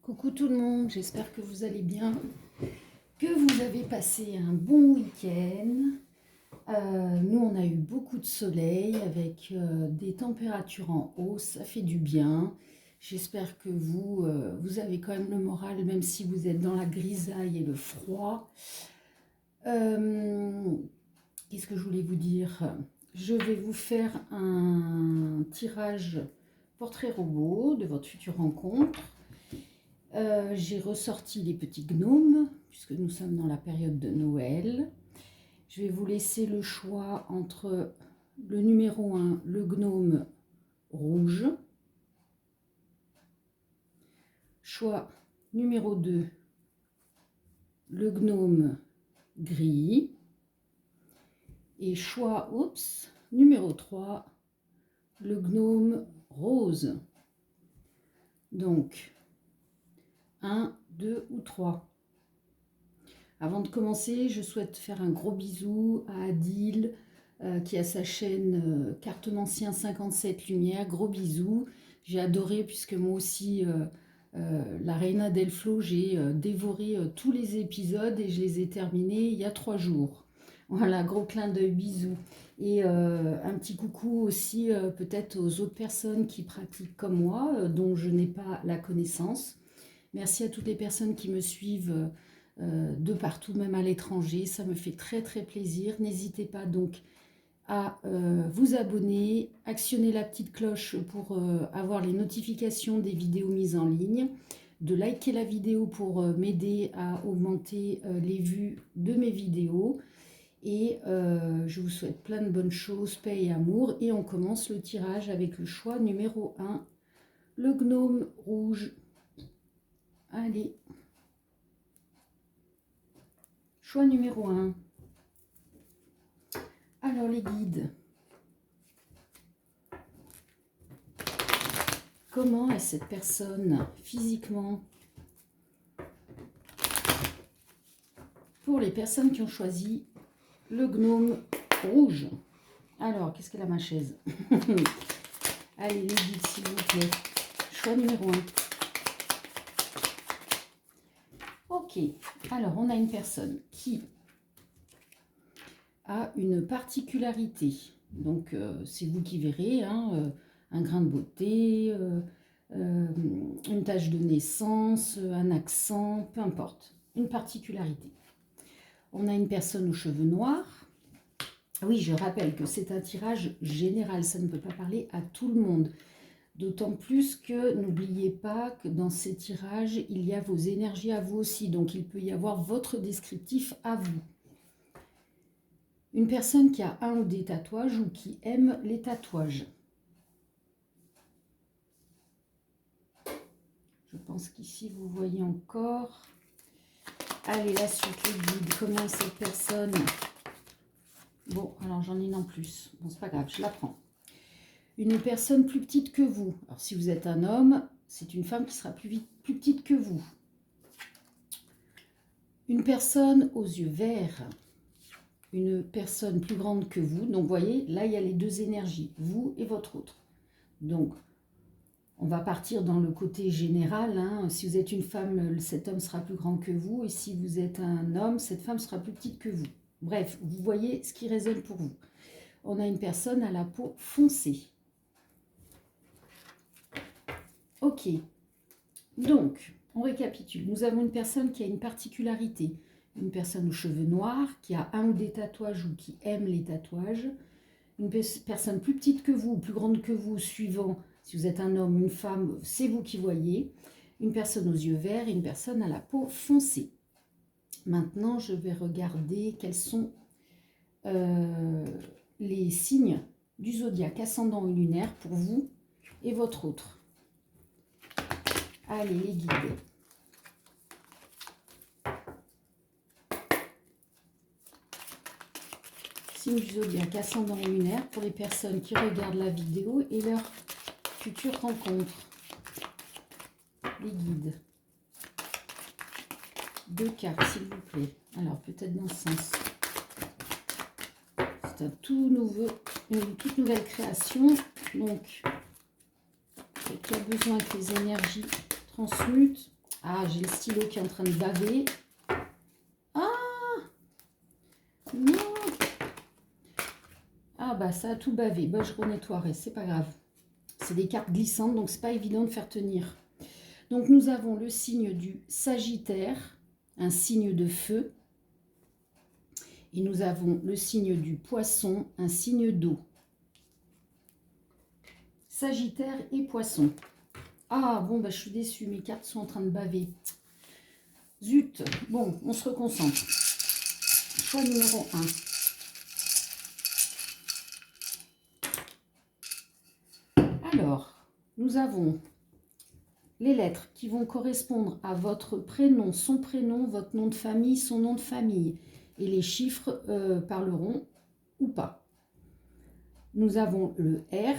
Coucou tout le monde, j'espère que vous allez bien, que vous avez passé un bon week-end. Nous, on a eu beaucoup de soleil avec des températures en hausse, ça fait du bien. J'espère que vous avez quand même le moral, même si vous êtes dans la grisaille et le froid. Qu'est-ce que je voulais vous dire? Je vais vous faire un tirage portrait robot de votre future rencontre. J'ai ressorti les petits gnomes, puisque nous sommes dans la période de Noël. Je vais vous laisser le choix entre le numéro 1, le gnome rouge. Choix numéro 2, le gnome gris. Et choix numéro 3, le gnome rose. Donc, 1, 2 ou 3. Avant de commencer, je souhaite faire un gros bisou à Adil qui a sa chaîne Cartomancien 57 Lumière. Gros bisous. J'ai adoré puisque moi aussi, la Reina del Flow, j'ai dévoré tous les épisodes et je les ai terminés il y a 3 jours. Voilà, gros clin d'œil, bisous. Et un petit coucou aussi peut-être aux autres personnes qui pratiquent comme moi, dont je n'ai pas la connaissance. Merci à toutes les personnes qui me suivent de partout, même à l'étranger. Ça me fait très très plaisir. N'hésitez pas donc à vous abonner, actionner la petite cloche pour avoir les notifications des vidéos mises en ligne, de liker la vidéo pour m'aider à augmenter les vues de mes vidéos. Et je vous souhaite plein de bonnes choses, paix et amour. Et on commence le tirage avec le choix numéro 1, le gnome rouge. Allez. Choix numéro 1. Alors les guides. Comment est cette personne physiquement? Pour les personnes qui ont choisi le gnome rouge. Alors, qu'est-ce qu'elle a ma chaise? Allez les guides s'il vous plaît. Choix numéro 1. Ok, alors on a une personne qui a une particularité. Donc c'est vous qui verrez, hein, un grain de beauté, une tache de naissance, un accent, peu importe, une particularité. On a une personne aux cheveux noirs. Oui, je rappelle que c'est un tirage général, ça ne peut pas parler à tout le monde. D'autant plus que n'oubliez pas que dans ces tirages, il y a vos énergies à vous aussi. Donc, il peut y avoir votre descriptif à vous. Une personne qui a un ou des tatouages ou qui aime les tatouages. Je pense qu'ici, vous voyez encore. Allez, la suite, les guides. Comment est cette personne? Bon, alors j'en ai une en plus. Bon, c'est pas grave, je la prends. Une personne plus petite que vous. Alors, si vous êtes un homme, c'est une femme qui sera plus petite que vous. Une personne aux yeux verts. Une personne plus grande que vous. Donc, vous voyez, là, il y a les deux énergies, vous et votre autre. Donc, on va partir dans le côté général. Hein. Si vous êtes une femme, cet homme sera plus grand que vous. Et si vous êtes un homme, cette femme sera plus petite que vous. Bref, vous voyez ce qui résonne pour vous. On a une personne à la peau foncée. Ok, donc, on récapitule. Nous avons une personne qui a une particularité. Une personne aux cheveux noirs, qui a un ou des tatouages ou qui aime les tatouages. Une personne plus petite que vous, plus grande que vous, suivant si vous êtes un homme, une femme, c'est vous qui voyez. Une personne aux yeux verts et une personne à la peau foncée. Maintenant, je vais regarder quels sont les signes du zodiaque ascendant et lunaire pour vous et votre autre. Allez, les guides. Signe du zodiaque ascendant et lunaire pour les personnes qui regardent la vidéo et leur future rencontre. Les guides. 2 cartes, s'il vous plaît. Alors, peut-être dans ce sens. C'est un une toute nouvelle création. Donc, qui a besoin que les énergies transmutent. Ah, j'ai le stylo qui est en train de baver. Ah non. Ah bah ça a tout bavé. Bah, je renettoierai, c'est pas grave. C'est des cartes glissantes, donc c'est pas évident de faire tenir. Donc nous avons le signe du Sagittaire, un signe de feu. Et nous avons le signe du Poisson, un signe d'eau. Sagittaire et Poisson. Ah bon, bah, je suis déçue, mes cartes sont en train de baver. Zut. Bon, on se reconcentre. Choix numéro 1. Alors, nous avons les lettres qui vont correspondre à votre prénom, votre nom de famille, son nom de famille. Et les chiffres parleront ou pas. Nous avons le R,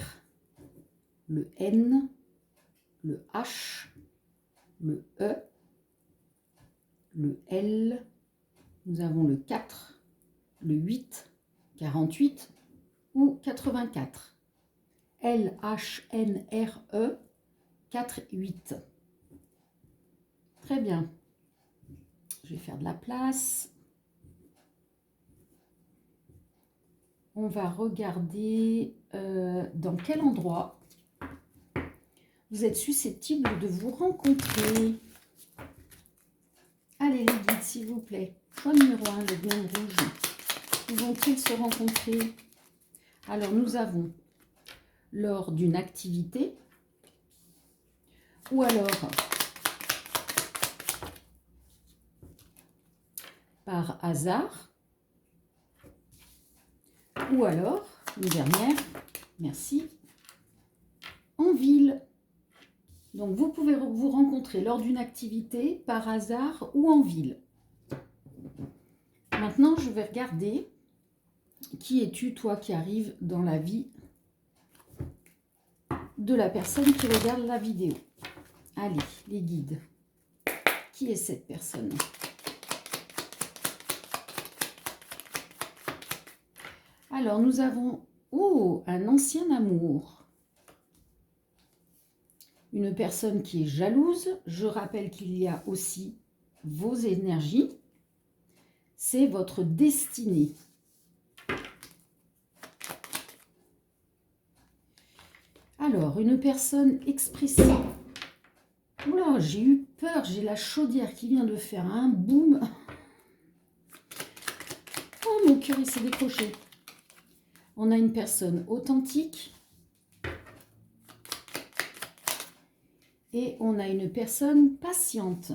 le N, le H, le E, le L, nous avons le 4, le 8, 48 ou 84. L, H, N, R, E, 4, 8. Très bien. Je vais faire de la place. On va regarder dans quel endroit vous êtes susceptible de vous rencontrer. Allez les guides, s'il vous plaît. Choix numéro 1, le gnome rouge. Où vont-ils se rencontrer? Alors, nous avons lors d'une activité ou alors par hasard ou alors, une dernière, merci, en ville. Donc, vous pouvez vous rencontrer lors d'une activité, par hasard ou en ville. Maintenant, je vais regarder qui es-tu, toi, qui arrive dans la vie de la personne qui regarde la vidéo. Allez, les guides. Qui est cette personne? Alors, nous avons un ancien amour. Une personne qui est jalouse. Je rappelle qu'il y a aussi vos énergies. C'est votre destinée. Alors, une personne expressive. Oula, j'ai eu peur, j'ai la chaudière qui vient de faire un boum. Oh, mon cœur, il s'est décroché. On a une personne authentique. Et on a une personne patiente.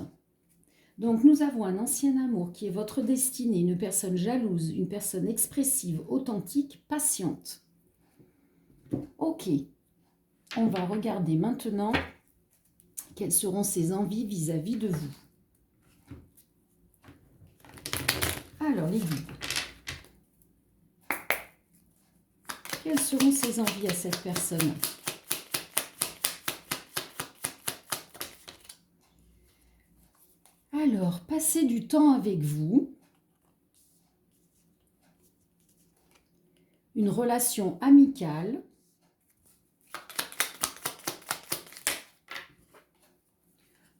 Donc, nous avons un ancien amour qui est votre destinée, une personne jalouse, une personne expressive, authentique, patiente. Ok. On va regarder maintenant quelles seront ses envies vis-à-vis de vous. Alors, les guides. Quelles seront ses envies à cette personne? Alors, passer du temps avec vous. Une relation amicale.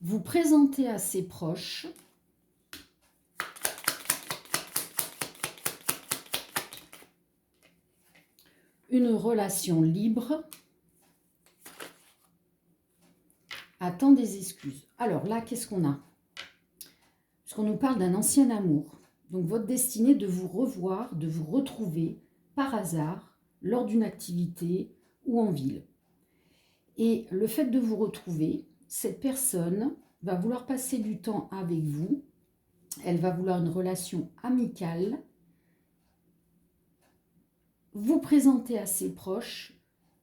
Vous présenter à ses proches. Une relation libre. Attend des excuses. Alors là, qu'est-ce qu'on a? Parce qu'on nous parle d'un ancien amour. Donc votre destinée de vous revoir, de vous retrouver par hasard lors d'une activité ou en ville. Et le fait de vous retrouver, cette personne va vouloir passer du temps avec vous. Elle va vouloir une relation amicale. Vous présenter à ses proches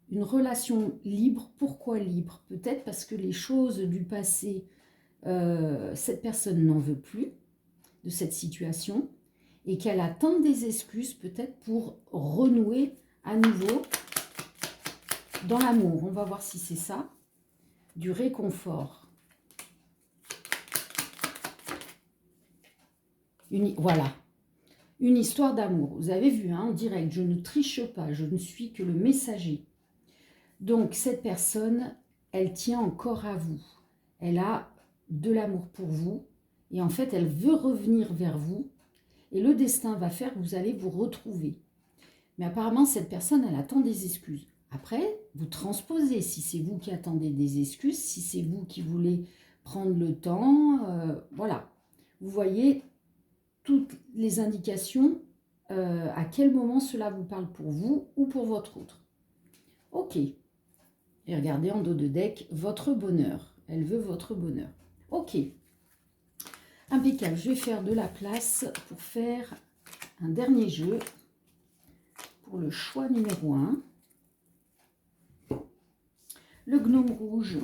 une relation libre. Pourquoi libre? Peut-être parce que les choses du passé, cette personne n'en veut plus de cette situation et qu'elle attend des excuses peut-être pour renouer à nouveau dans l'amour. On va voir si c'est ça. Du réconfort. Voilà. Une histoire d'amour. Vous avez vu, hein, en direct, je ne triche pas, je ne suis que le messager. Donc, cette personne, elle tient encore à vous. Elle a de l'amour pour vous. Et en fait, elle veut revenir vers vous. Et le destin va faire que vous allez vous retrouver. Mais apparemment, cette personne, elle attend des excuses. Après, vous transposez. Si c'est vous qui attendez des excuses, si c'est vous qui voulez prendre le temps, voilà. Vous voyez toutes les indications, à quel moment cela vous parle pour vous ou pour votre autre. Ok. Et regardez en dos de deck, votre bonheur. Elle veut votre bonheur. Ok. Impeccable. Je vais faire de la place pour faire un dernier jeu. Pour le choix numéro 1. Le gnome rouge.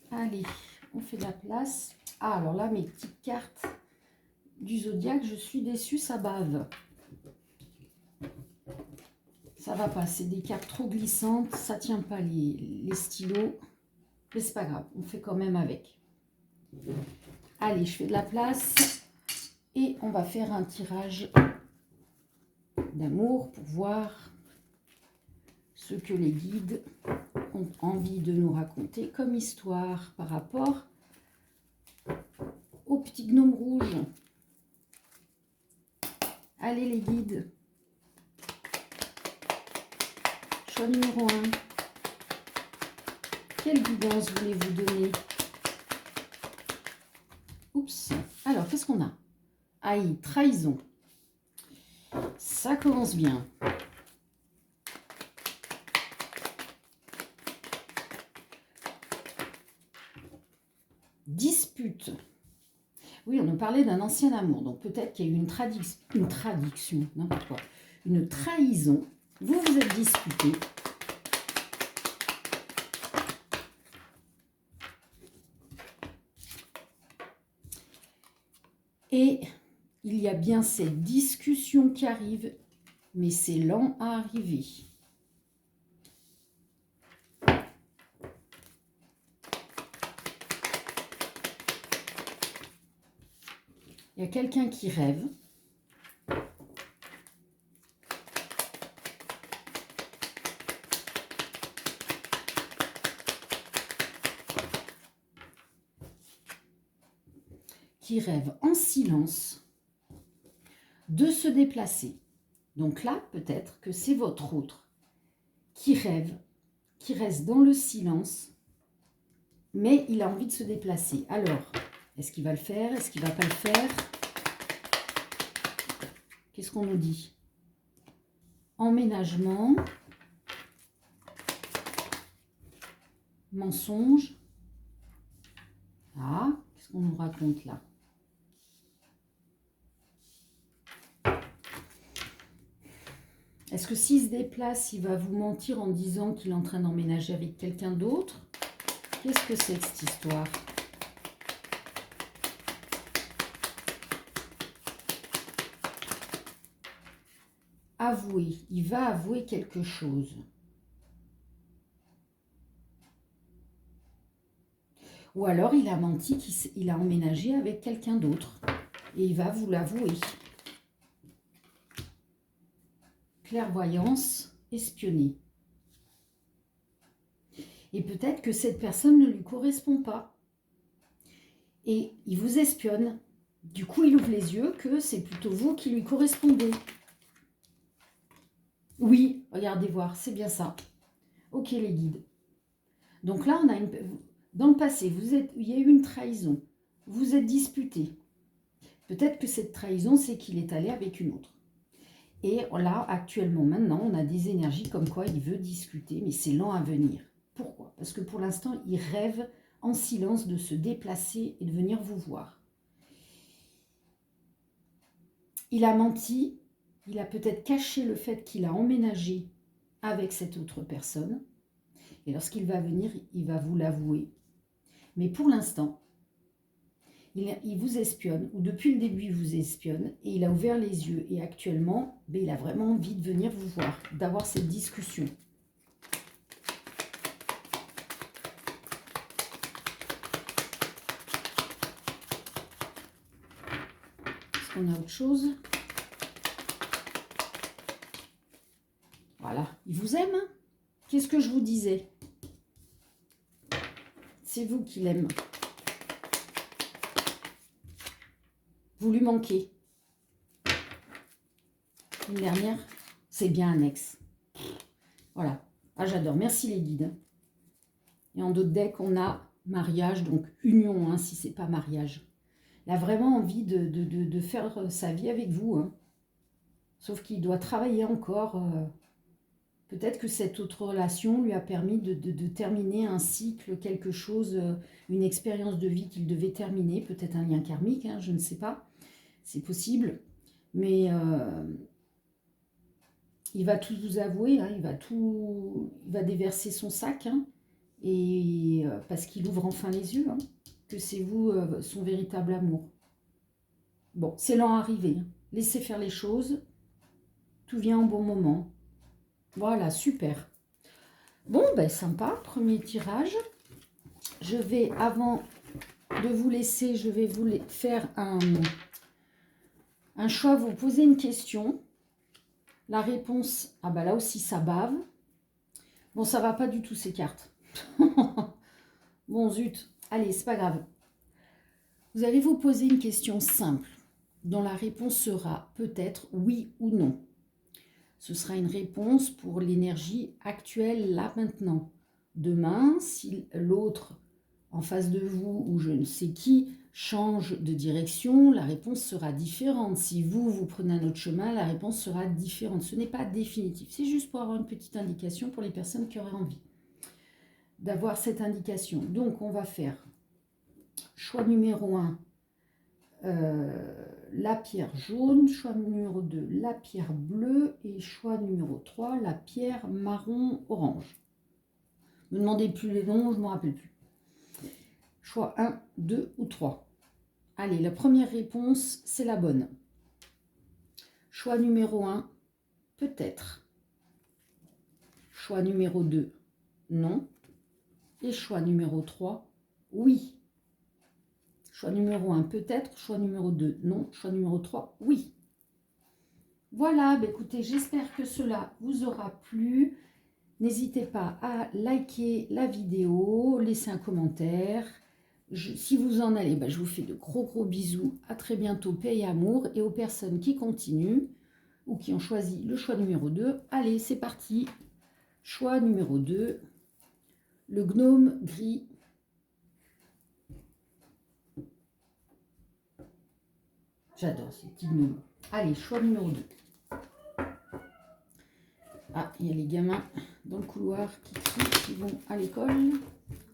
Allez, on fait de la place. Ah, alors là, mes petites cartes du zodiaque, je suis déçue, ça bave. Ça va pas, c'est des cartes trop glissantes, ça tient pas les stylos. Mais c'est pas grave, on fait quand même avec. Allez, je fais de la place et on va faire un tirage d'amour pour voir ce que les guides ont envie de nous raconter comme histoire par rapport au petit gnome rouge. Allez les guides. Choix numéro 1. Quelle guidance voulez-vous donner? Oups. Alors, qu'est-ce qu'on a? Aïe, trahison. Ça commence bien. Dispute. Oui, on nous parlait d'un ancien amour. Donc, peut-être qu'il y a eu une traduction, n'importe quoi. Une trahison. Vous vous êtes disputé. Et il y a bien cette discussion qui arrive, mais c'est lent à arriver. Il y a quelqu'un qui rêve. Qui rêve en silence de se déplacer. Donc là, peut-être que c'est votre autre qui rêve, qui reste dans le silence, mais il a envie de se déplacer. Alors, est-ce qu'il va le faire? Est-ce qu'il ne va pas le faire? Qu'est-ce qu'on nous dit? Emménagement, mensonge. Ah, qu'est-ce qu'on nous raconte là? Est-ce que s'il se déplace, il va vous mentir en disant qu'il est en train d'emménager avec quelqu'un d'autre? Qu'est-ce que c'est que cette histoire? Avouer, il va avouer quelque chose. Ou alors il a menti qu'il a emménagé avec quelqu'un d'autre. Et il va vous l'avouer. Clairvoyance, espionner. Et peut-être que cette personne ne lui correspond pas. Et il vous espionne. Du coup, il ouvre les yeux que c'est plutôt vous qui lui correspondez. Oui, regardez voir, c'est bien ça. Ok les guides. Donc là, on a dans le passé, il y a eu une trahison. Vous êtes disputés. Peut-être que cette trahison, c'est qu'il est allé avec une autre. Et là, actuellement, maintenant, on a des énergies comme quoi il veut discuter, mais c'est lent à venir. Pourquoi? Parce que pour l'instant, il rêve en silence de se déplacer et de venir vous voir. Il a menti, il a peut-être caché le fait qu'il a emménagé avec cette autre personne. Et lorsqu'il va venir, il va vous l'avouer. Mais pour l'instant, il vous espionne, ou depuis le début, il vous espionne, et il a ouvert les yeux. Et actuellement, il a vraiment envie de venir vous voir, d'avoir cette discussion. Est-ce qu'on a autre chose? Voilà, il vous aime, hein? Qu'est-ce que je vous disais? C'est vous qui l'aime. Vous lui manquez. Une dernière, c'est bien un ex. Voilà. Ah, j'adore. Merci les guides. Et en d'autres decks, on a mariage, donc union, hein, si c'est pas mariage. Il a vraiment envie de faire sa vie avec vous. Hein. Sauf qu'il doit travailler encore. Peut-être que cette autre relation lui a permis de terminer un cycle, quelque chose, une expérience de vie qu'il devait terminer. Peut-être un lien karmique, hein, je ne sais pas. C'est possible. Mais il va tout vous avouer, hein, il va déverser son sac. Hein, et parce qu'il ouvre enfin les yeux, hein, que c'est vous, son véritable amour. Bon, c'est lent à arriver. Hein. Laissez faire les choses. Tout vient en bon moment. Voilà, super. Bon, ben sympa, premier tirage. Je vais, avant de vous laisser, je vais vous faire un choix, vous poser une question. La réponse, ah ben là aussi ça bave. Bon, ça va pas du tout ces cartes. Bon, zut. Allez, c'est pas grave. Vous allez vous poser une question simple, dont la réponse sera peut-être oui ou non. Ce sera une réponse pour l'énergie actuelle, là, maintenant. Demain, si l'autre en face de vous, ou je ne sais qui, change de direction, la réponse sera différente. Si vous, vous prenez un autre chemin, la réponse sera différente. Ce n'est pas définitif. C'est juste pour avoir une petite indication pour les personnes qui auraient envie d'avoir cette indication. Donc, on va faire choix numéro 1, la pierre jaune, choix numéro 2, la pierre bleue, et choix numéro 3, la pierre marron-orange. Ne me demandez plus les noms, je ne me rappelle plus. Choix 1, 2 ou 3. Allez, la première réponse, c'est la bonne. Choix numéro 1, peut-être. Choix numéro 2, non. Et choix numéro 3, oui. Choix numéro 1, peut-être. Choix numéro 2, non. Choix numéro 3, oui. Voilà, bah écoutez, j'espère que cela vous aura plu. N'hésitez pas à liker la vidéo, laisser un commentaire. Si vous en allez, bah, je vous fais de gros bisous. À très bientôt, paix et amour. Et aux personnes qui continuent ou qui ont choisi le choix numéro 2, allez, c'est parti. Choix numéro 2, le gnome gris. J'adore ces petits gnomes. Allez, choix numéro 2. Ah, il y a les gamins dans le couloir qui crient, qui vont à l'école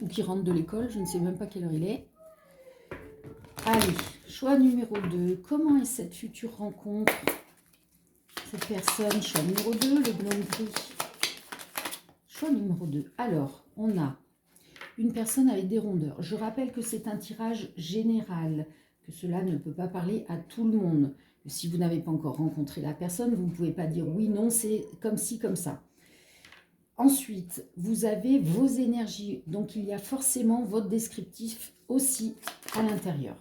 ou qui rentrent de l'école. Je ne sais même pas quelle heure il est. Allez, choix numéro 2. Comment est cette future rencontre? Cette personne, choix numéro 2, le gnome gris. Choix numéro 2. Alors, on a une personne avec des rondeurs. Je rappelle que c'est un tirage général, que cela ne peut pas parler à tout le monde. Si vous n'avez pas encore rencontré la personne, vous ne pouvez pas dire oui, non, c'est comme ci, comme ça. Ensuite, vous avez vos énergies. Donc, il y a forcément votre descriptif aussi à l'intérieur.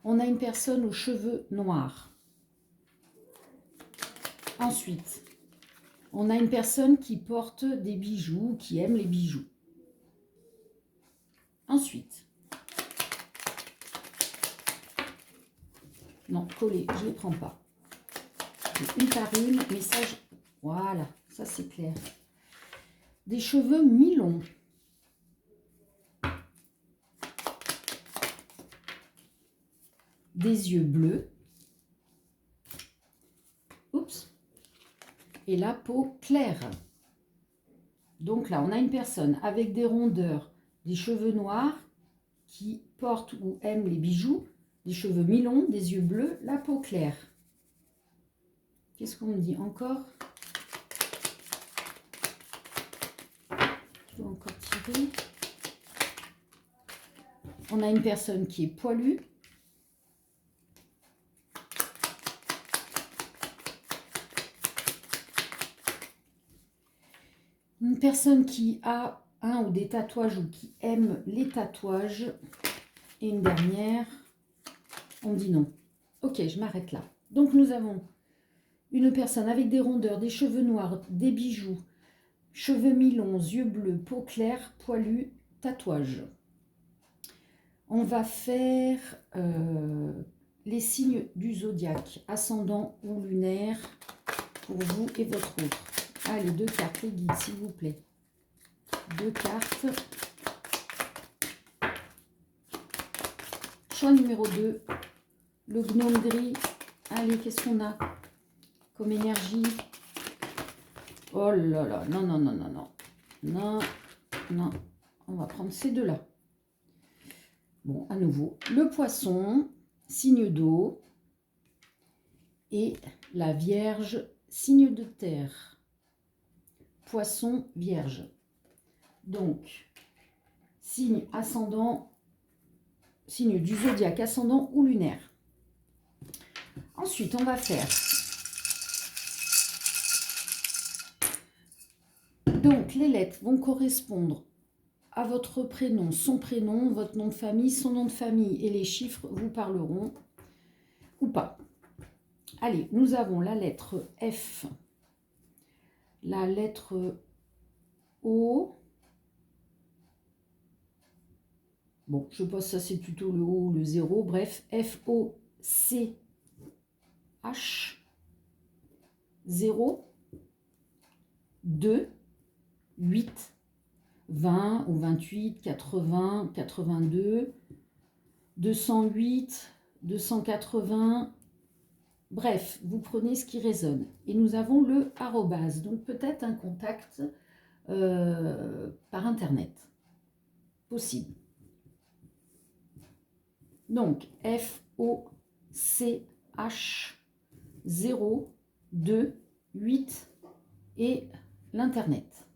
On a une personne aux cheveux noirs. Ensuite, on a une personne qui porte des bijoux, qui aime les bijoux. Ensuite, non, collé, je ne les prends pas. Une par une, message, voilà, ça c'est clair. Des cheveux mi-longs. Des yeux bleus. Oups. Et la peau claire. Donc là, on a une personne avec des rondeurs, des cheveux noirs, qui porte ou aime les bijoux, des cheveux mi-longs, des yeux bleus, la peau claire. Qu'est-ce qu'on me dit encore? Je dois encore tirer. On a une personne qui est poilue. Une personne qui a un ou des tatouages ou qui aime les tatouages. Et une dernière, on me dit non. Ok, je m'arrête là. Donc nous avons une personne avec des rondeurs, des cheveux noirs, des bijoux, cheveux mi-longs, yeux bleus, peau claire, poilue, tatouage. On va faire les signes du zodiaque, ascendant ou lunaire, pour vous et votre autre. Allez, 2 cartes, les guides, s'il vous plaît. 2 cartes. Choix numéro 2, le gnome gris. Allez, qu'est-ce qu'on a comme énergie? Oh là là, non, non, non, non, non. Non, non. On va prendre ces deux-là. Bon, à nouveau, le poisson, signe d'eau, et la Vierge, signe de terre. Poisson, Vierge. Donc, signe ascendant, signe du zodiaque ascendant ou lunaire. Ensuite, on va faire... Donc, les lettres vont correspondre à votre prénom, son prénom, votre nom de famille, son nom de famille, et les chiffres vous parleront ou pas. Allez, nous avons la lettre F, la lettre O. Bon, je pense que ça c'est plutôt le O, le 0. Bref, F, O, C, H, 0, 2, 8, 20 ou 28, 80, 82, 208, 280. Bref, vous prenez ce qui résonne. Et nous avons le arrobase, donc peut-être un contact par Internet. Possible. Donc, F-O-C-H 0, 2, 8 et l'Internet.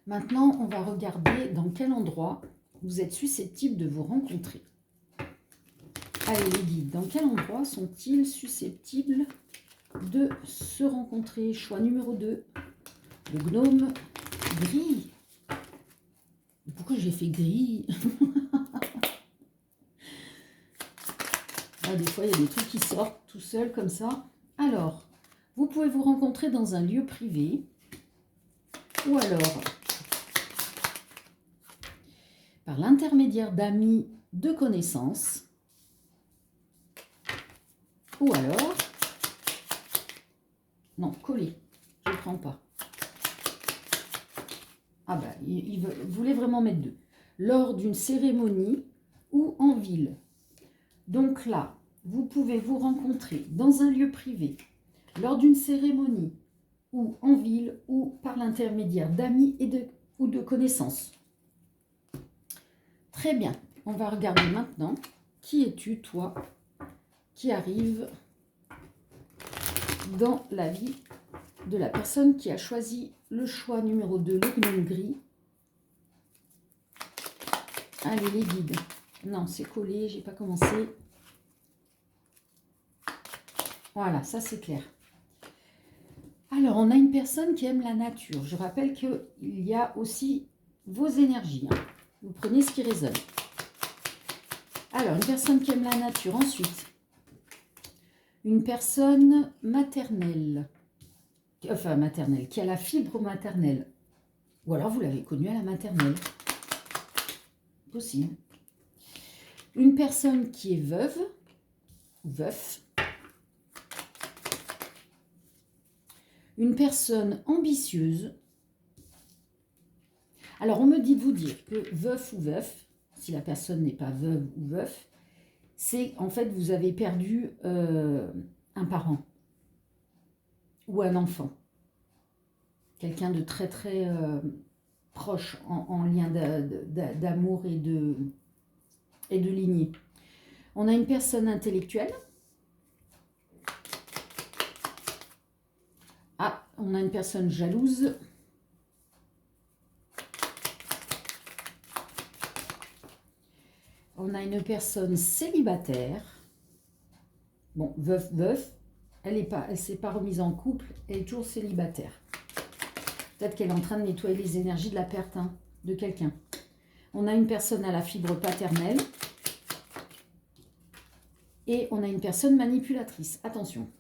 Maintenant, on va regarder dans quel endroit vous êtes susceptible de vous rencontrer. Allez les guides, dans quel endroit sont-ils susceptibles de se rencontrer? Choix numéro 2, le gnome gris. Pourquoi j'ai fait gris? Ah, des fois, il y a des trucs qui sortent tout seuls comme ça. Alors, vous pouvez vous rencontrer dans un lieu privé ou alors par l'intermédiaire d'amis, de connaissances. Ou alors, non, coller, je ne prends pas. Ah ben, il voulait vraiment mettre 2. Lors d'une cérémonie ou en ville. Donc là, vous pouvez vous rencontrer dans un lieu privé, lors d'une cérémonie ou en ville ou par l'intermédiaire d'amis ou de connaissances. Très bien, on va regarder maintenant. Qui es-tu, toi, qui arrive dans la vie de la personne qui a choisi le choix numéro 2, le gnome gris. Allez, les guides. Non, c'est collé, j'ai pas commencé. Voilà, ça c'est clair. Alors, on a une personne qui aime la nature. Je rappelle qu'il y a aussi vos énergies. Hein. Vous prenez ce qui résonne. Alors, une personne qui aime la nature. Ensuite, une personne maternelle. Enfin, maternelle, qui a la fibre maternelle. Ou alors, vous l'avez connue à la maternelle. Possible. Une personne qui est veuve ou veuf. Une personne ambitieuse. Alors, on me dit de vous dire que veuf ou veuf, si la personne n'est pas veuve ou veuf, c'est en fait vous avez perdu un parent ou un enfant. Quelqu'un de très très proche en lien d'amour et de lignée. On a une personne intellectuelle. Ah, on a une personne jalouse. On a une personne célibataire. Bon, veuf, elle s'est pas remise en couple, elle est toujours célibataire. Peut-être qu'elle est en train de nettoyer les énergies de la perte de quelqu'un. On a une personne à la fibre paternelle. Et on a une personne manipulatrice. Attention.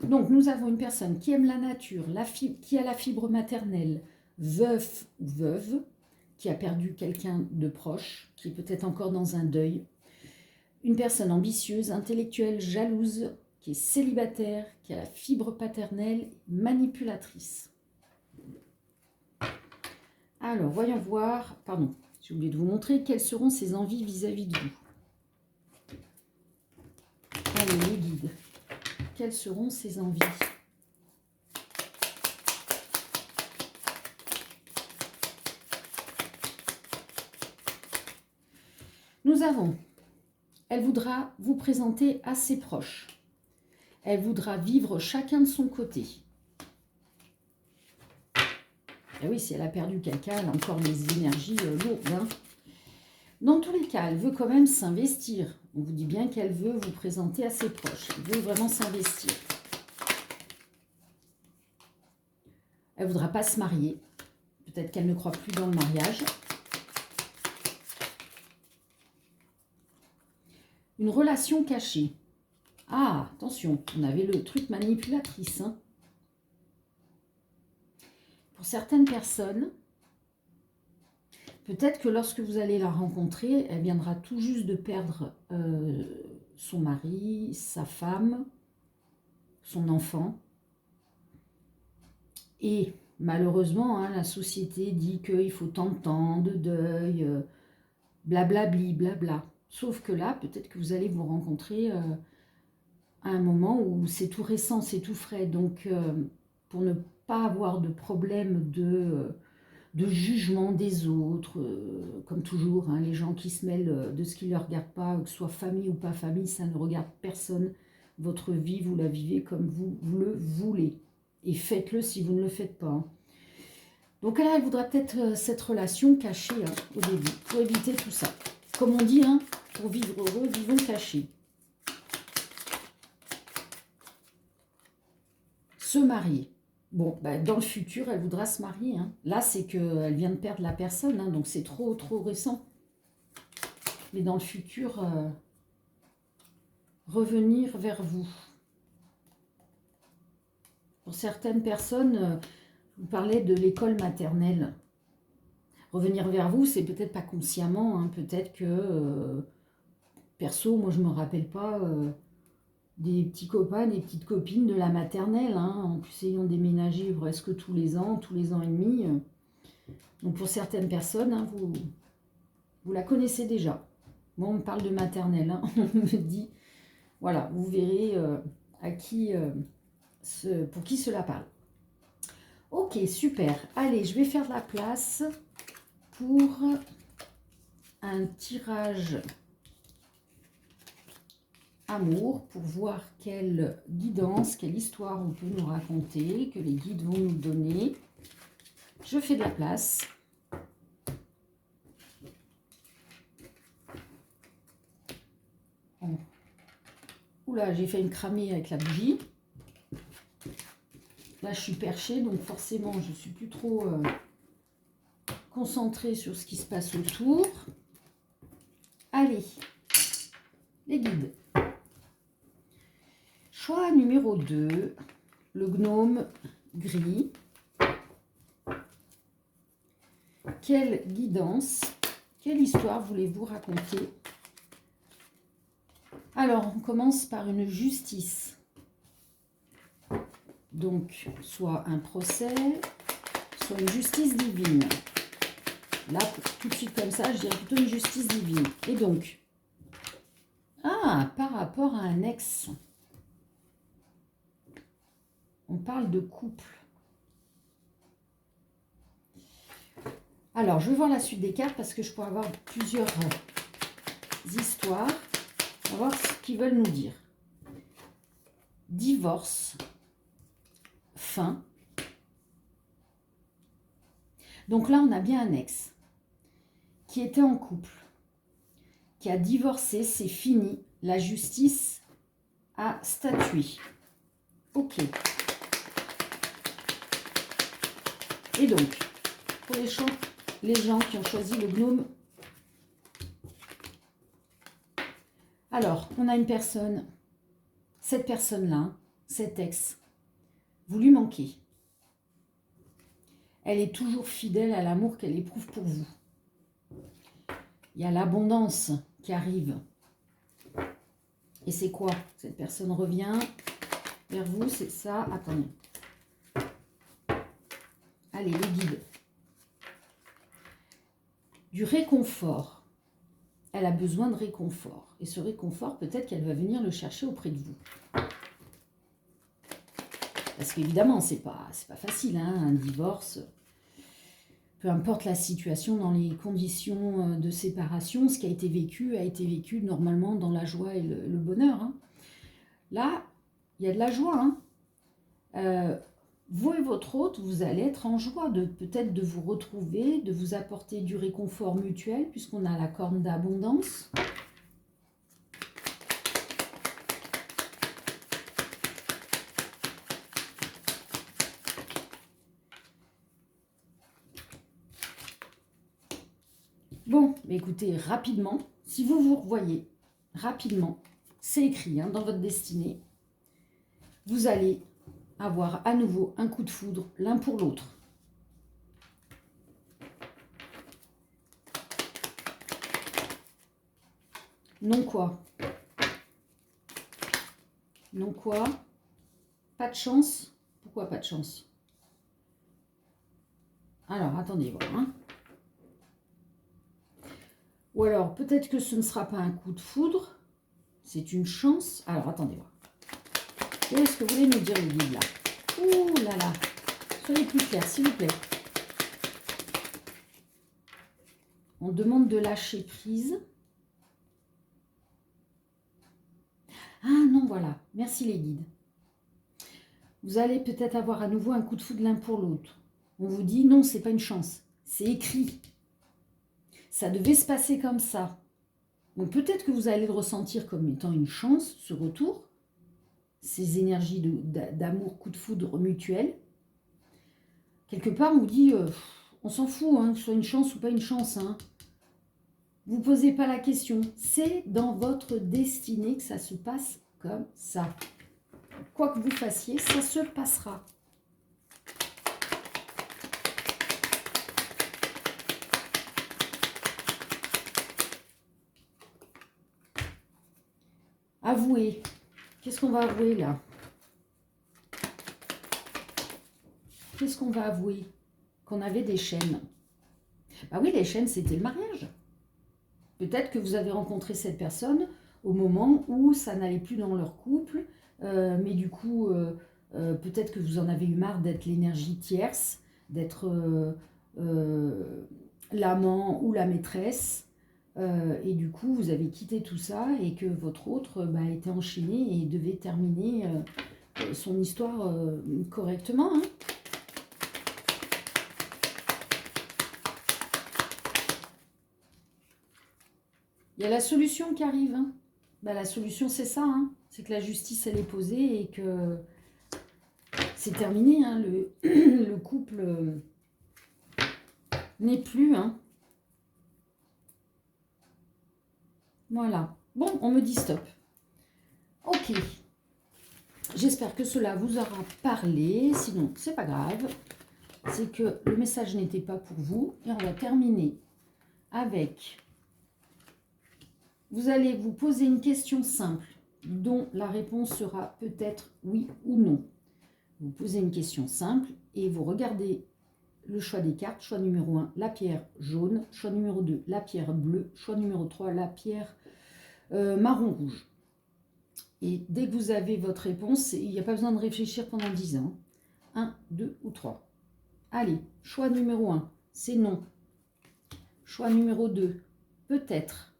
Donc, nous avons une personne qui aime la nature, qui a la fibre maternelle, veuf ou veuve, qui a perdu quelqu'un de proche, qui est peut-être encore dans un deuil. Une personne ambitieuse, intellectuelle, jalouse, qui est célibataire, qui a la fibre paternelle, manipulatrice. Alors, voyons voir, pardon, j'ai oublié de vous montrer quelles seront ses envies vis-à-vis de vous. Allez, les guides, quelles seront ses envies? Nous avons, elle voudra vous présenter à ses proches. Elle voudra vivre chacun de son côté. Et oui, si elle a perdu quelqu'un, elle a encore des énergies lourdes. Hein. Dans tous les cas, elle veut quand même s'investir. On vous dit bien qu'elle veut vous présenter à ses proches. Elle veut vraiment s'investir. Elle ne voudra pas se marier. Peut-être qu'elle ne croit plus dans le mariage. Une relation cachée. Ah, attention, on avait le truc manipulatrice. Hein. Pour certaines personnes, peut-être que lorsque vous allez la rencontrer, elle viendra tout juste de perdre son mari, sa femme, son enfant. Et malheureusement, hein, la société dit qu'il faut tant de temps de deuil, blablabli, blabla. Sauf que là, peut-être que vous allez vous rencontrer à un moment où c'est tout récent, c'est tout frais. Donc, pour ne pas avoir de problème de jugement des autres, comme toujours, hein, les gens qui se mêlent de ce qui ne leur regarde pas, que ce soit famille ou pas famille, ça ne regarde personne. Votre vie, vous la vivez comme vous le voulez. Et faites-le si vous ne le faites pas. Hein. Donc là, elle voudra peut-être cette relation cachée hein, au début, pour éviter tout ça. Comme on dit, hein, pour vivre heureux, vivons cachés. Se marier. Bon, bah, dans le futur, elle voudra se marier. Hein. Là, c'est qu'elle vient de perdre la personne, hein, donc c'est trop récent. Mais dans le futur, revenir vers vous. Pour certaines personnes, vous parlez de l'école maternelle. Revenir vers vous, c'est peut-être pas consciemment, hein, peut-être que, perso, moi je ne me rappelle pas des petits copains, des petites copines de la maternelle, hein, en plus ayant déménagé presque tous les ans et demi. Donc pour certaines personnes, hein, vous la connaissez déjà. Moi, on me parle de maternelle, hein, on me dit, voilà, vous verrez à qui, pour qui cela parle. Ok, super. Allez, je vais faire de la place pour un tirage amour, pour voir quelle guidance, quelle histoire on peut nous raconter, que les guides vont nous donner. Je fais de la place. Oh. Oula, j'ai fait une cramée avec la bougie. Là, je suis perchée, donc forcément, je ne suis plus trop concentrée sur ce qui se passe autour. Allez, les guides. Choix numéro 2, le gnome gris. Quelle guidance, quelle histoire voulez-vous raconter? Alors, on commence par une justice. Donc, soit un procès, soit une justice divine. Là, tout de suite comme ça, je dirais plutôt une justice divine. Et donc, par rapport à un ex, on parle de couple. Alors, je vais voir la suite des cartes parce que je pourrais avoir plusieurs histoires. On va voir ce qu'ils veulent nous dire. Divorce. Fin. Donc là, on a bien un ex qui était en couple, qui a divorcé, c'est fini. La justice a statué. Ok. Et donc, pour les gens qui ont choisi le gnome, alors, on a une personne, cette personne-là, cet ex, vous lui manquez. Elle est toujours fidèle à l'amour qu'elle éprouve pour vous. Il y a l'abondance qui arrive. Et c'est quoi? Cette personne revient vers vous, c'est ça. Attendez. Allez, les guides. Du réconfort. Elle a besoin de réconfort. Et ce réconfort, peut-être qu'elle va venir le chercher auprès de vous. Parce qu'évidemment, c'est pas facile, hein, un divorce. Peu importe la situation, dans les conditions de séparation, ce qui a été vécu normalement dans la joie et le bonheur. Hein. Là, il y a de la joie. Hein. Vous et votre hôte, vous allez être en joie peut-être de vous retrouver, de vous apporter du réconfort mutuel, puisqu'on a la corne d'abondance. Bon, écoutez, rapidement, si vous vous revoyez, rapidement, c'est écrit hein, dans votre destinée, vous allez avoir à nouveau un coup de foudre l'un pour l'autre. Non quoi? Non quoi? Pas de chance? Pourquoi pas de chance? Alors, attendez, voilà. Hein. Ou alors, peut-être que ce ne sera pas un coup de foudre, c'est une chance. Alors, attendez, voilà. Qu'est-ce que vous voulez nous dire, les guides, là? Ouh là là. Soyez plus clairs, s'il vous plaît. On demande de lâcher prise. Ah non, voilà. Merci, les guides. Vous allez peut-être avoir à nouveau un coup de foudre l'un pour l'autre. On vous dit, non, c'est pas une chance. C'est écrit. Ça devait se passer comme ça. Donc peut-être que vous allez le ressentir comme étant une chance, ce retour. Ces énergies d'amour, coup de foudre mutuel. Quelque part, on vous dit, on s'en fout, hein, que ce soit une chance ou pas une chance. Hein. Vous ne posez pas la question. C'est dans votre destinée que ça se passe comme ça. Quoi que vous fassiez, ça se passera. Avouer. Qu'est-ce qu'on va avouer là? Qu'est-ce qu'on va avouer? Qu'on avait des chaînes. Ah oui, les chaînes, c'était le mariage. Peut-être que vous avez rencontré cette personne au moment où ça n'allait plus dans leur couple, mais du coup, peut-être que vous en avez eu marre d'être l'énergie tierce, d'être l'amant ou la maîtresse, et du coup, vous avez quitté tout ça et que votre autre était enchaîné et devait terminer son histoire correctement. Hein. Il y a la solution qui arrive. Hein. La solution, c'est ça. Hein. C'est que la justice, elle est posée et que c'est terminé. Hein. Le couple n'est plus. Hein. Voilà. Bon, on me dit stop. Ok. J'espère que cela vous aura parlé. Sinon, c'est pas grave. C'est que le message n'était pas pour vous. Et on va terminer avec... Vous allez vous poser une question simple dont la réponse sera peut-être oui ou non. Vous posez une question simple et vous regardez le choix des cartes. Choix numéro 1, la pierre jaune. Choix numéro 2, la pierre bleue. Choix numéro 3, la pierre marron-rouge. Et dès que vous avez votre réponse, il n'y a pas besoin de réfléchir pendant 10 ans. 1, 2 ou 3. Allez, choix numéro 1, c'est non. Choix numéro 2, peut-être.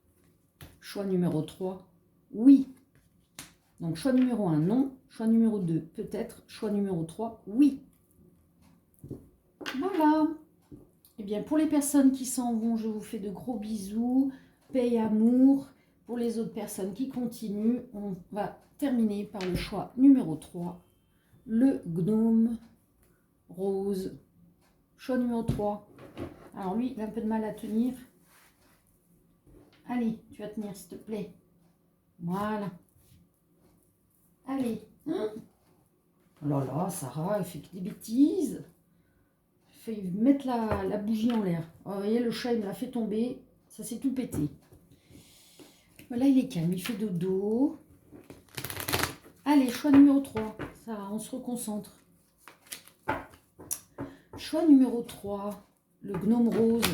Choix numéro 3, oui. Donc choix numéro 1, non. Choix numéro 2, peut-être. Choix numéro 3, oui. Voilà. Eh bien, pour les personnes qui s'en vont, je vous fais de gros bisous. Paix et amour. Pour les autres personnes qui continuent, on va terminer par le choix numéro 3. Le gnome rose. Choix numéro 3. Alors lui, il a un peu de mal à tenir. Allez, tu vas tenir, s'il te plaît. Voilà. Allez. Hein? Oh là là, Sarah, elle fait des bêtises. Elle fait mettre la bougie en l'air. Oh, vous voyez, le chat, il me l'a fait tomber. ça s'est tout pété. Voilà, il est calme, il fait dodo. Allez, choix numéro 3. Ça, on se reconcentre. Choix numéro 3, le gnome rose.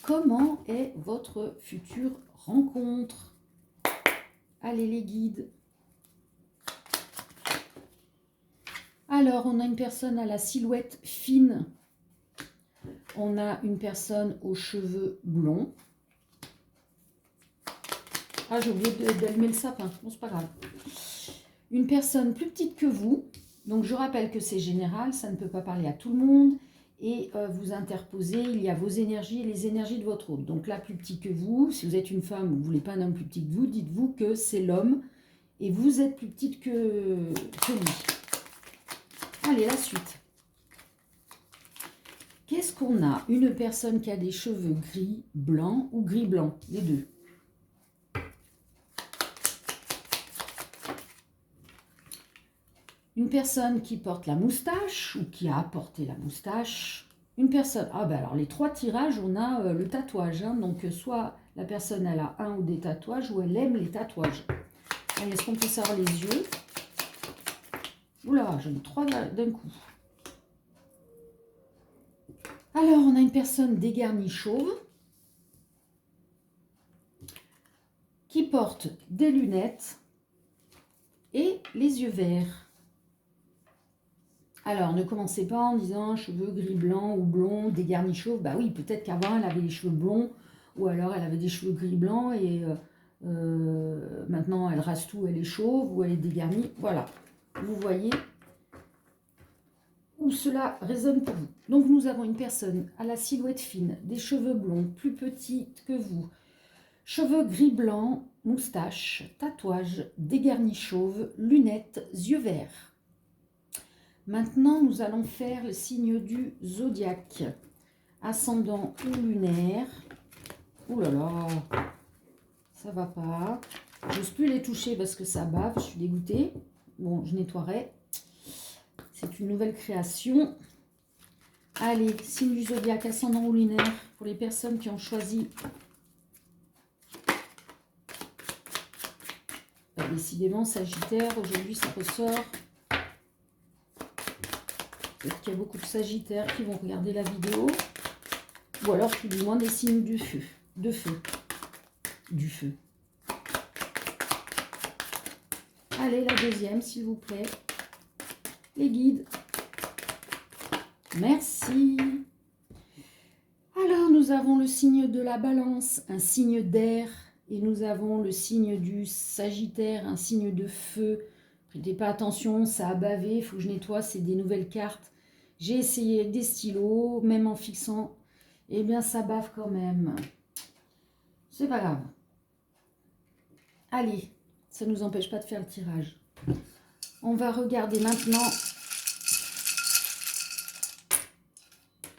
Comment est votre future rencontre? Allez, les guides. Alors, on a une personne à la silhouette fine. On a une personne aux cheveux blonds. Ah, j'ai oublié d'allumer le sapin. Bon, c'est pas grave. Une personne plus petite que vous. Donc, je rappelle que c'est général. Ça ne peut pas parler à tout le monde. Et vous interposez, il y a vos énergies et les énergies de votre hôte. Donc là, plus petit que vous. Si vous êtes une femme ou vous ne voulez pas un homme plus petit que vous, dites-vous que c'est l'homme. Et vous êtes plus petite que lui. Allez, la suite. Qu'est-ce qu'on a? Une personne qui a des cheveux gris, blancs ou gris blanc, les deux. Une personne qui porte la moustache ou qui a porté la moustache. Une personne, ah ben alors les 3 tirages, on a le tatouage. Hein, donc soit la personne elle a un ou des tatouages ou elle aime les tatouages. Allez, est-ce qu'on peut savoir les yeux? Oula, j'en ai 3 d'un coup. Alors, on a une personne dégarnie chauve qui porte des lunettes et les yeux verts. Alors, ne commencez pas en disant cheveux gris blanc ou blond, dégarni chauve. Bah oui, peut-être qu'avant, elle avait les cheveux blonds ou alors elle avait des cheveux gris blancs et maintenant, elle rase tout, elle est chauve ou elle est dégarnie. Voilà, vous voyez où cela résonne pour vous. Donc, nous avons une personne à la silhouette fine, des cheveux blonds, plus petite que vous, cheveux gris-blanc, moustache, tatouage, dégarni chauve, lunettes, yeux verts. Maintenant, nous allons faire le signe du zodiaque. Ascendant ou lunaire. Ouh là là, ça va pas. J'ose plus les toucher parce que ça bave, je suis dégoûtée. Bon, je nettoierai. C'est une nouvelle création. Allez, signe du zodiaque, ascendant ou lunaire, pour les personnes qui ont choisi. Décidément, Sagittaire, aujourd'hui ça ressort. Peut-être qu'il y a beaucoup de Sagittaires qui vont regarder la vidéo. Ou alors tout du moins des signes du feu. De feu. Du feu. Allez, la deuxième, s'il vous plaît. Les guides. Merci. Alors, nous avons le signe de la Balance, un signe d'air. Et nous avons le signe du Sagittaire, un signe de feu. Prêtez pas attention, ça a bavé, il faut que je nettoie, c'est des nouvelles cartes. J'ai essayé avec des stylos, même en fixant. Eh bien, ça bave quand même. C'est pas grave. Allez, ça ne nous empêche pas de faire le tirage. On va regarder maintenant.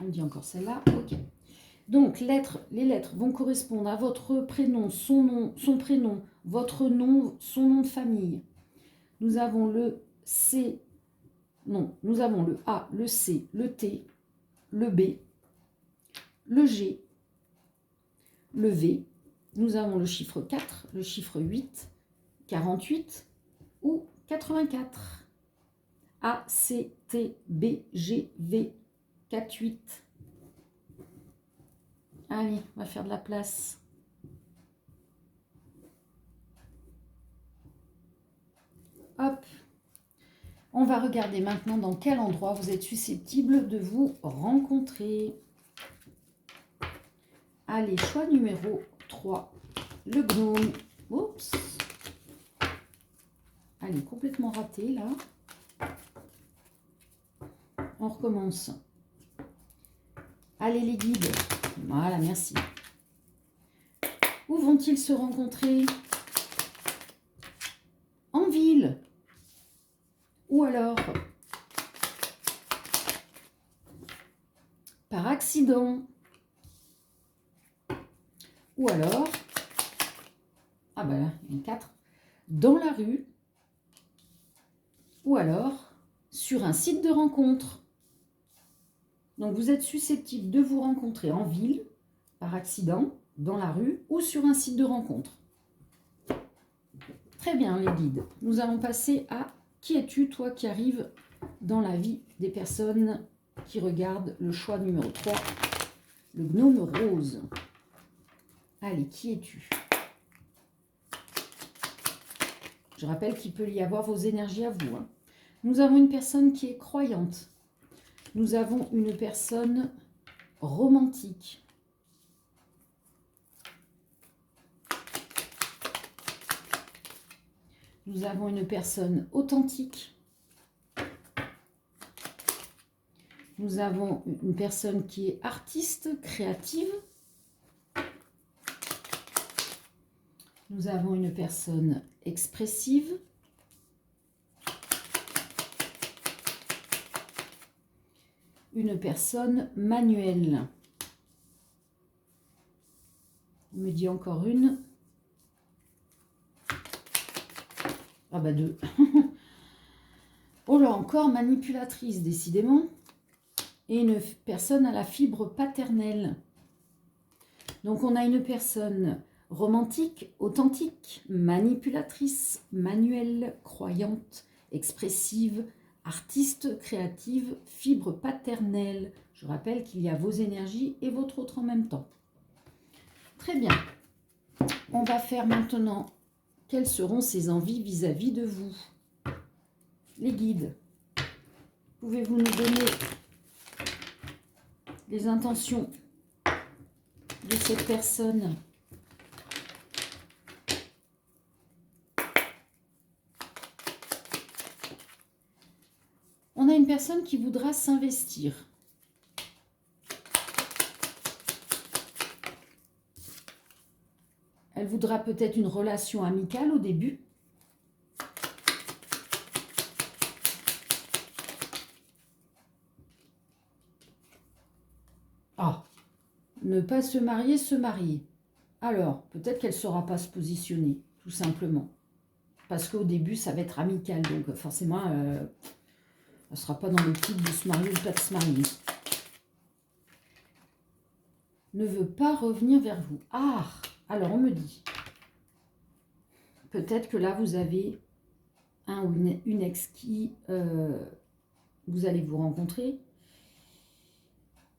On dit encore celle-là. Ok. Donc, les lettres vont correspondre à votre prénom, son nom, son prénom, votre nom, son nom de famille. Nous avons le C, non, nous avons le A, le C, le T, le B, le G, le V. Nous avons le chiffre 4, le chiffre 8, 48 ou 84. A, C, T, B, G, V, 4, 8. Allez, on va faire de la place. Hop. On va regarder maintenant dans quel endroit vous êtes susceptible de vous rencontrer. Allez, choix numéro 3. Le gnome. Oups. Allez, complètement raté là. On recommence. Allez les guides. Voilà, merci. Où vont-ils se rencontrer? En ville. Ou alors par accident. Ou alors, ah ben là, il y en a 4, dans la rue. Ou alors sur un site de rencontre. Donc vous êtes susceptible de vous rencontrer en ville, par accident, dans la rue ou sur un site de rencontre. Très bien, les guides. Nous allons passer à qui es-tu, toi, qui arrive dans la vie des personnes qui regardent le choix numéro 3, le gnome rose. Allez, qui es-tu? Je rappelle qu'il peut y avoir vos énergies à vous. Nous avons une personne qui est croyante. Nous avons une personne romantique. Nous avons une personne authentique. Nous avons une personne qui est artiste, créative. Nous avons une personne expressive. Une personne manuelle. On me dit encore une. Ah bah deux. Oh là, encore manipulatrice, décidément. Et une personne à la fibre paternelle. Donc on a une personne romantique, authentique, manipulatrice, manuelle, croyante, expressive, artiste, créative, fibre paternelle. Je rappelle qu'il y a vos énergies et votre autre en même temps. Très bien. On va faire maintenant quelles seront ses envies vis-à-vis de vous. Les guides, pouvez-vous nous donner les intentions de cette personne? On a une personne qui voudra s'investir. Elle voudra peut-être une relation amicale au début. Ah, ne pas se marier, se marier. Alors, peut-être qu'elle ne saura pas se positionner, tout simplement. Parce qu'au début, ça va être amical. Donc, forcément, elle ne sera pas dans le type de se marier ou pas de se marier. Ne veut pas revenir vers vous. Ah, alors on me dit. Peut-être que là, vous avez un ou une ex qui... vous allez vous rencontrer.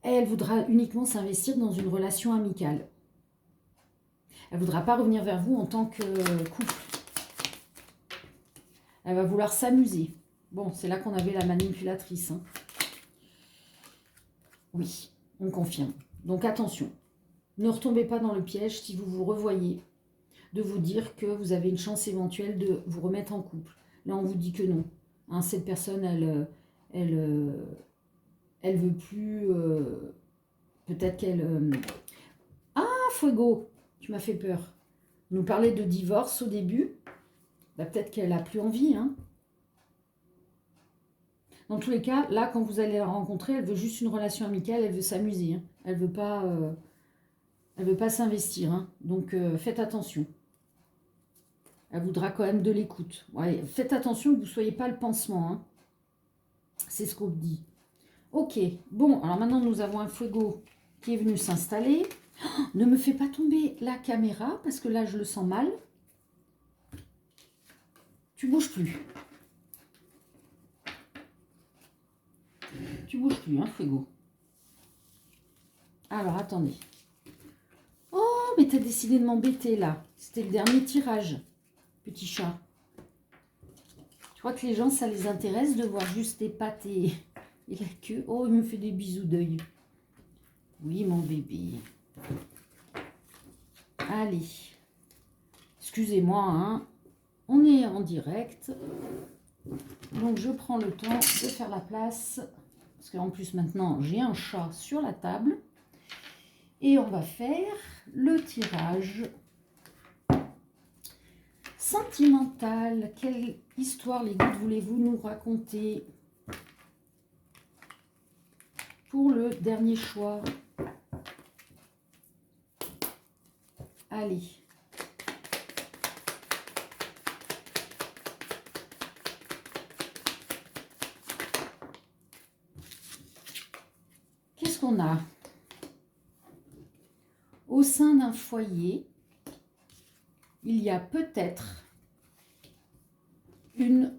Elle voudra uniquement s'investir dans une relation amicale. Elle ne voudra pas revenir vers vous en tant que couple. Elle va vouloir s'amuser. Bon, c'est là qu'on avait la manipulatrice. Hein. Oui, on confirme. Donc attention, ne retombez pas dans le piège si vous vous revoyez de vous dire que vous avez une chance éventuelle de vous remettre en couple. Là, on vous dit que non. Hein, cette personne, elle veut plus... peut-être qu'elle... Ah, Fuego, tu m'as fait peur. On nous parlait de divorce au début. Bah, peut-être qu'elle n'a plus envie. Hein. Dans tous les cas, là, quand vous allez la rencontrer, elle veut juste une relation amicale, elle veut s'amuser. Hein. Elle ne veut pas s'investir. Hein. Donc, faites attention. Elle voudra quand même de l'écoute. Ouais, faites attention que vous ne soyez pas le pansement. Hein. C'est ce qu'on dit. Ok, bon, alors maintenant, nous avons un Fuego qui est venu s'installer. Oh, ne me fais pas tomber la caméra, parce que là, je le sens mal. Tu bouges plus. Tu bouges plus, hein, Fuego. Alors, attendez. Oh, mais t'as décidé de m'embêter, là. C'était le dernier tirage, petit chat. Je crois que les gens, ça les intéresse de voir juste tes pattes et la queue. Oh, il me fait des bisous d'œil. Oui, mon bébé. Allez. Excusez-moi, hein. On est en direct. Donc, je prends le temps de faire la place. Parce qu'en plus, maintenant, j'ai un chat sur la table. Et on va faire le tirage sentimental. Quelle histoire, les guides, voulez-vous nous raconter pour le dernier choix? Allez. Qu'est-ce qu'on a? au sein d'un foyer, il y a peut-être une...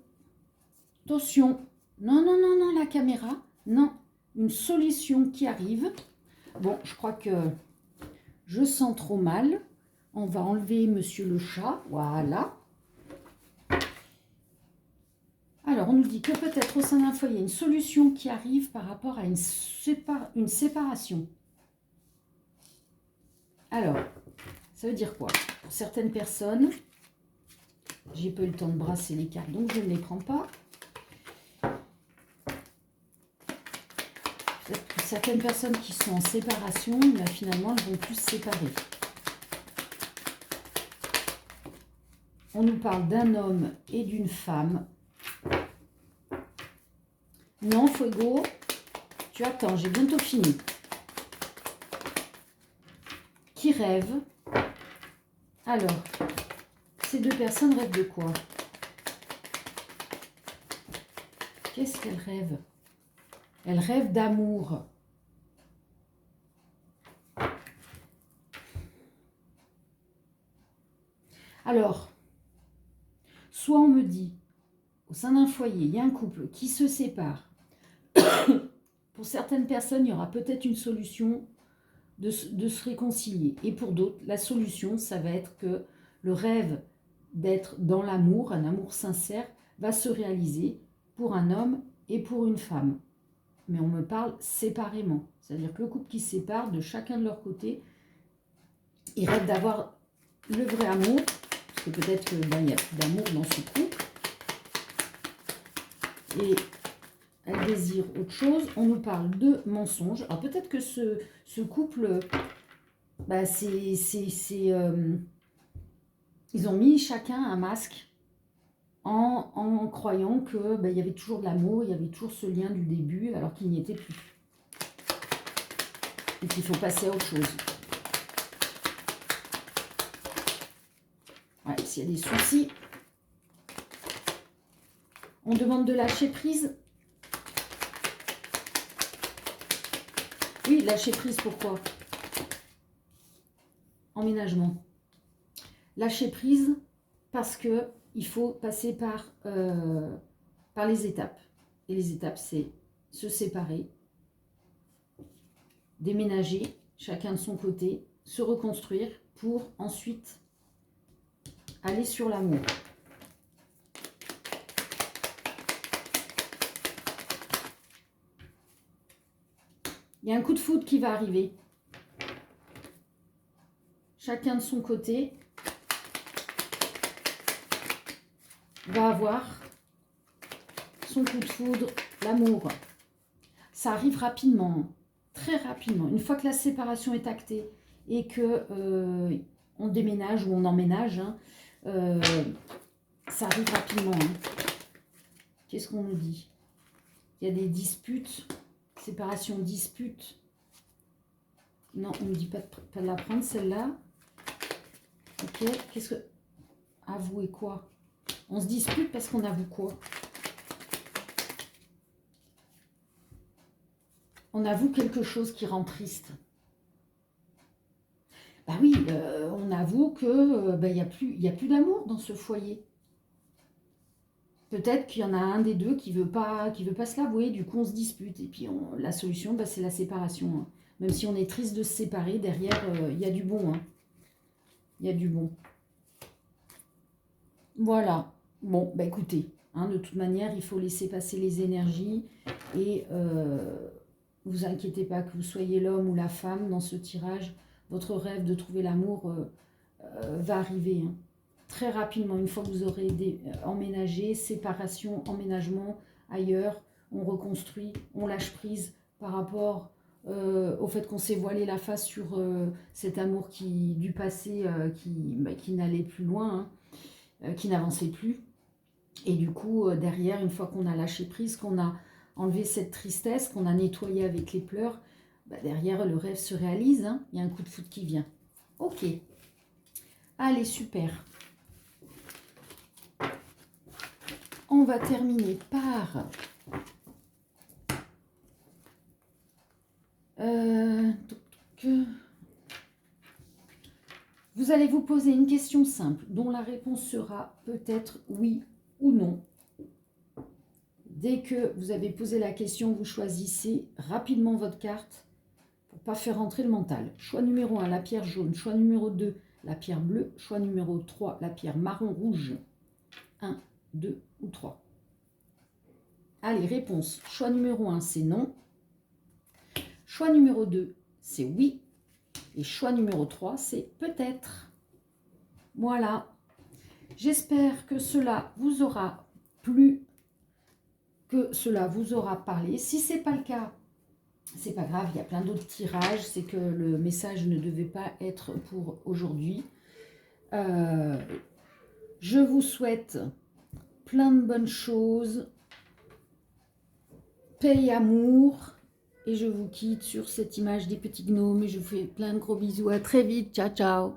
Attention, non, non, non, non, la caméra, non, une solution qui arrive. Bon, je crois que je sens trop mal. On va enlever monsieur le chat, voilà. Alors, on nous dit que peut-être au sein d'un foyer, une solution qui arrive par rapport à une séparation. Alors, ça veut dire quoi? Pour certaines personnes, j'ai pas eu le temps de brasser les cartes, donc je ne les prends pas. Pour certaines personnes qui sont en séparation, là, finalement, elles vont plus se séparer. On nous parle d'un homme et d'une femme. Non, Fuego, tu attends, j'ai bientôt fini. Qui rêve. Alors, ces deux personnes rêvent de quoi? Qu'est-ce qu'elles rêvent? Elles rêvent d'amour. Alors, soit on me dit, au sein d'un foyer, il y a un couple qui se sépare. Pour certaines personnes, il y aura peut-être une solution de se réconcilier. Et pour d'autres, la solution, ça va être que le rêve d'être dans l'amour, un amour sincère, va se réaliser pour un homme et pour une femme. Mais on me parle séparément. C'est-à-dire que le couple qui se sépare, de chacun de leur côté, ils rêvent d'avoir le vrai amour, parce que peut-être qu'il y a plus d'amour dans ce couple. Et elle désire autre chose. On nous parle de mensonges. Alors peut-être que ce couple, bah ils ont mis chacun un masque en croyant que il y avait toujours de l'amour, il y avait toujours ce lien du début, alors qu'il n'y était plus. Et qu'il faut passer à autre chose. Ouais, s'il y a des soucis, on demande de lâcher prise. Oui, lâcher prise, pourquoi? Emménagement. Lâcher prise parce que il faut passer par les étapes. Et les étapes, c'est se séparer, déménager, chacun de son côté, se reconstruire pour ensuite aller sur l'amour. Il y a un coup de foudre qui va arriver. Chacun de son côté va avoir son coup de foudre, l'amour. Ça arrive rapidement, très rapidement. Une fois que la séparation est actée et que on déménage ou on emménage, hein, ça arrive rapidement. Hein. Qu'est-ce qu'on nous dit? Il y a des disputes, séparation, dispute. Non, on ne dit pas de la prendre, celle-là. Ok, qu'est-ce que... Avouer quoi? On se dispute parce qu'on avoue quoi? On avoue quelque chose qui rend triste. Bah oui, on avoue que y a plus d'amour dans ce foyer. Peut-être qu'il y en a un des deux qui veut pas se l'avouer, du coup on se dispute. Et puis la solution, c'est la séparation. Hein. Même si on est triste de se séparer, derrière, il y a du bon. Hein. Il y a du bon. Voilà. Bon, bah écoutez, hein, de toute manière, il faut laisser passer les énergies. Et vous inquiétez pas que vous soyez l'homme ou la femme dans ce tirage. Votre rêve de trouver l'amour va arriver. Hein. Très rapidement, une fois que vous aurez emménagé, séparation, emménagement, ailleurs, on reconstruit, on lâche prise par rapport au fait qu'on s'est voilé la face sur cet amour du passé qui n'allait plus loin, hein, qui n'avançait plus. Et du coup, derrière, une fois qu'on a lâché prise, qu'on a enlevé cette tristesse, qu'on a nettoyé avec les pleurs, derrière, le rêve se réalise. Hein, il y a un coup de foudre qui vient. Ok. Allez, super. On va terminer par Vous allez vous poser une question simple dont la réponse sera peut-être oui ou non. Dès que vous avez posé la question, vous choisissez rapidement votre carte pour ne pas faire rentrer le mental. Choix numéro 1, la pierre jaune. Choix numéro 2, la pierre bleue. Choix numéro 3, la pierre marron rouge. 1, 2 ou 3. Allez, réponse. Choix numéro 1, c'est non. Choix numéro 2, c'est oui. Et choix numéro 3, c'est peut-être. Voilà. J'espère que cela vous aura plu, que cela vous aura parlé. Si ce n'est pas le cas, c'est pas grave, il y a plein d'autres tirages. C'est que le message ne devait pas être pour aujourd'hui. Je vous souhaite plein de bonnes choses, paix et amour. Et je vous quitte sur cette image des petits gnomes. Et je vous fais plein de gros bisous. À très vite. Ciao, ciao.